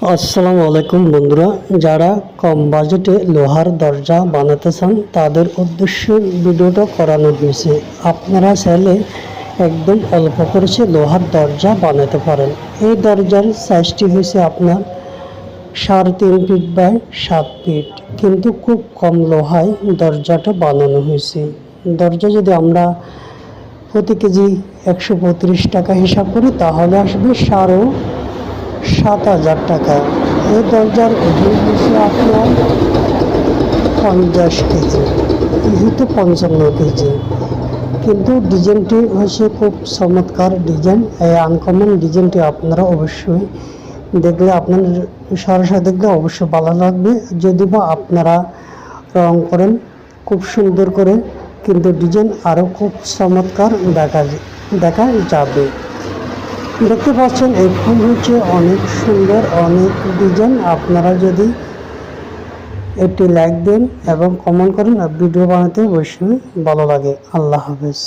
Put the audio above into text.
আসসালামু আলাইকুম বন্ধুরা, যারা কম বাজেটে লোহার দরজা বানাতে চান তাদের উদ্দেশ্যে ভিডিওটা করানো হয়েছে। আপনারা চাইলে একদম অল্প খরচে লোহার দরজা বানাতে পারেন। এই দরজার সাইজটি হয়েছে আপনার 3.5 ফিট বাই 7 ফিট, কিন্তু খুব কম লোহায় দরজাটা বানানো হয়েছে। দরজা যদি আমরা প্রতি কেজি 135 টাকা হিসাব করি তাহলে আসবে 7,000 টাকা। এই দরজার ওজন হচ্ছে আপনার 50 কেজি, যেহেতু 55 কেজি, কিন্তু ডিজাইনটি হচ্ছে খুব চমৎকার ডিজাইন। এই আনকমন ডিজাইনটি আপনারা অবশ্যই দেখলে, আপনার সরাসরি দেখলে অবশ্যই ভালো লাগবে। যদি বা আপনারা রং করেন খুব সুন্দর করে, কিন্তু ডিজাইন আরও খুব চমৎকার দেখা যাবে। দেখতে পাচ্ছেন এই ফুল হচ্ছে অনেক সুন্দর, অনেক ডিজাইন। আপনারা যদি একটি লাইক দেন এবং কমেন্ট করেন, ভিডিও বানাতে অবশ্যই ভালো লাগে। আল্লাহ হাফেজ।